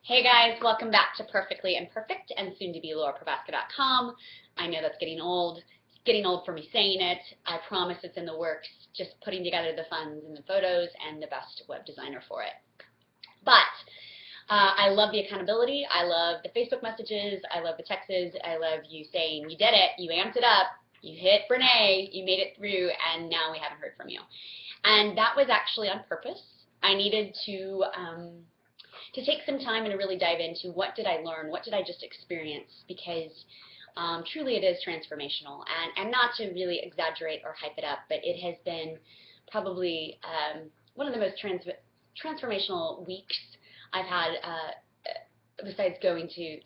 Hey guys, welcome back to Perfectly Imperfect and soon to be LauraPravaska.com. I know that's getting old. It's getting old for me saying it. I promise it's in the works, just putting together the funds and the photos and the best web designer for it. But I love the accountability. I love the Facebook messages. I love the texts. I love you saying you did it, you amped it up, you hit Brene, you made it through, and now we haven't heard from you. And that was actually on purpose. I needed to take some time and really dive into what did I learn, what did I just experience, because truly it is transformational. And not to really exaggerate or hype it up, but it has been probably one of the most transformational weeks I've had, besides going to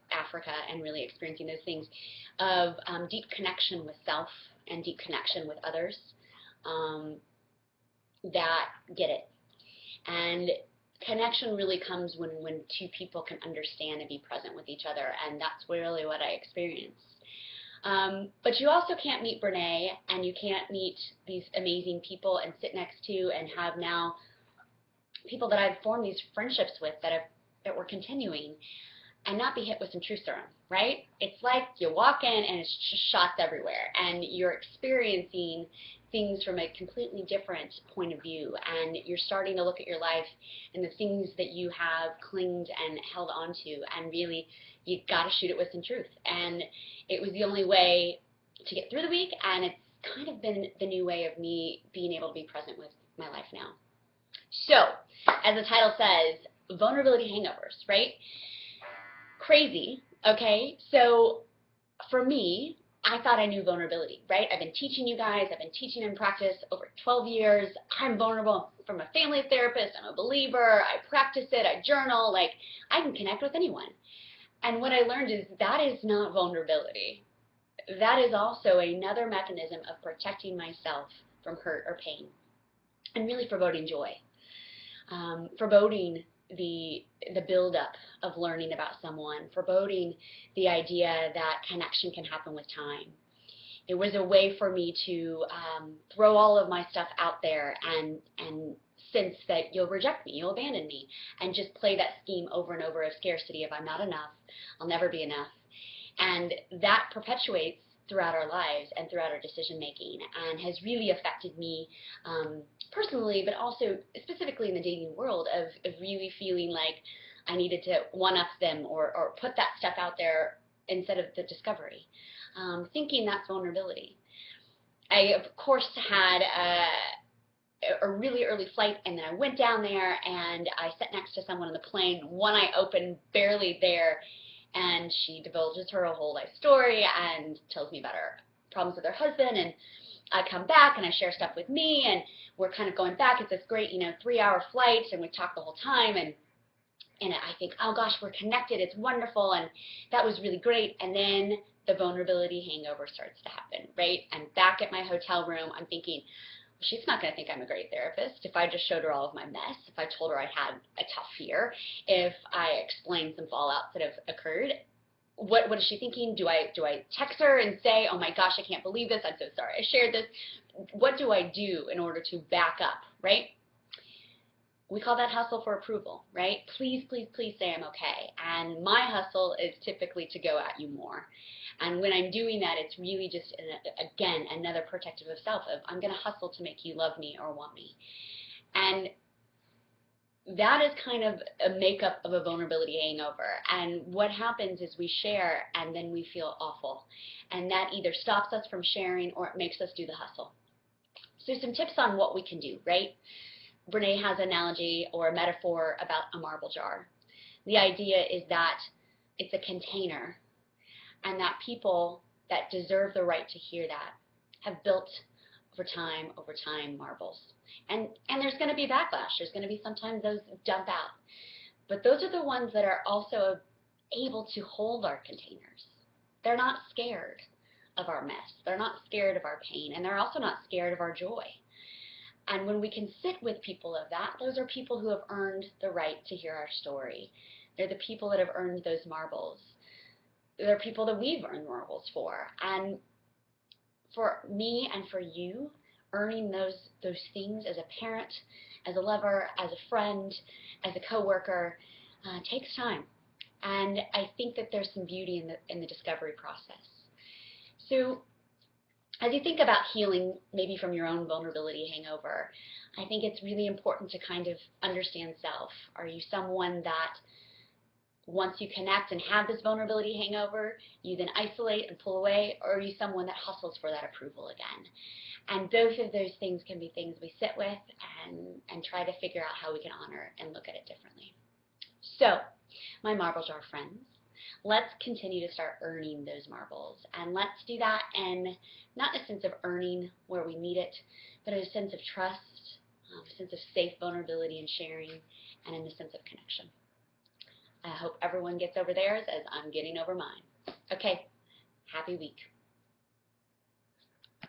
Africa and really experiencing those things, of deep connection with self and deep connection with others that get it. And connection really comes when two people can understand and be present with each other, and that's really what I experienced. But you also can't meet Brene, and you can't meet these amazing people and sit next to and have now people that I've formed these friendships with that we're continuing, and not be hit with some truth serum, right? It's like you walk in and it's just shots everywhere, and you're experiencing things from a completely different point of view, and you're starting to look at your life and the things that you have clinged and held on to, and really you got to shoot it with some truth. And it was the only way to get through the week, and it's kind of been the new way of me being able to be present with my life now. So, as the title says, vulnerability hangovers, right? Crazy, okay? So for me, I thought I knew vulnerability, right? I've been teaching you guys, I've been teaching in practice over 12 years. I'm vulnerable from a family therapist, I'm a believer, I practice it, I journal, like I can connect with anyone. And what I learned is that is not vulnerability. That is also another mechanism of protecting myself from hurt or pain, and really foreboding joy. Foreboding the buildup of learning about someone, foreboding the idea that connection can happen with time. It was a way for me to throw all of my stuff out there and sense that you'll reject me, you'll abandon me, and just play that scheme over and over of scarcity of I'm not enough, I'll never be enough. And that perpetuates throughout our lives and throughout our decision making, and has really affected me personally, but also specifically in the dating world, of really feeling like I needed to one-up them or put that stuff out there instead of the discovery, thinking that's vulnerability. I, of course, had a really early flight, and then I went down there and I sat next to someone on the plane, one eye open, barely there, and she divulges her whole life story and tells me about her problems with her husband, and I come back and I share stuff with me, and we're kind of going back. It's this great, 3-hour flight, and we talk the whole time, and I think, oh gosh, we're connected, it's wonderful, and that was really great. And then the vulnerability hangover starts to happen, right? I'm back at my hotel room, I'm thinking, she's not going to think I'm a great therapist if I just showed her all of my mess, if I told her I had a tough year, if I explained some fallouts that have occurred. What is she thinking? Do I text her and say, oh my gosh, I can't believe this, I'm so sorry I shared this? What do I do in order to back up, right? We call that hustle for approval, right? Please, please, please say I'm okay. And my hustle is typically to go at you more. And when I'm doing that, it's really just, again, another protective of self of I'm going to hustle to make you love me or want me. And that is kind of a makeup of a vulnerability hangover. And what happens is we share and then we feel awful. And that either stops us from sharing or it makes us do the hustle. So some tips on what we can do, right? Brene has an analogy or a metaphor about a marble jar. The idea is that it's a container, and that people that deserve the right to hear that have built over time marbles. And there's going to be backlash. There's going to be sometimes those dump out. But those are the ones that are also able to hold our containers. They're not scared of our mess. They're not scared of our pain. And they're also not scared of our joy. And when we can sit with people of that, those are people who have earned the right to hear our story. They're the people that have earned those marbles. They're people that we've earned marbles for. And for me and for you, earning those things as a parent, as a lover, as a friend, as a coworker, takes time. And I think that there's some beauty in the discovery process. So as you think about healing maybe from your own vulnerability hangover, I think it's really important to kind of understand self. Are you someone that once you connect and have this vulnerability hangover, you then isolate and pull away, or are you someone that hustles for that approval again? And both of those things can be things we sit with and try to figure out how we can honor and look at it differently. So, my marble jar friends, let's continue to start earning those marbles. And let's do that in not a sense of earning where we need it, but in a sense of trust, a sense of safe vulnerability and sharing, and in a sense of connection. I hope everyone gets over theirs as I'm getting over mine. Okay, happy week.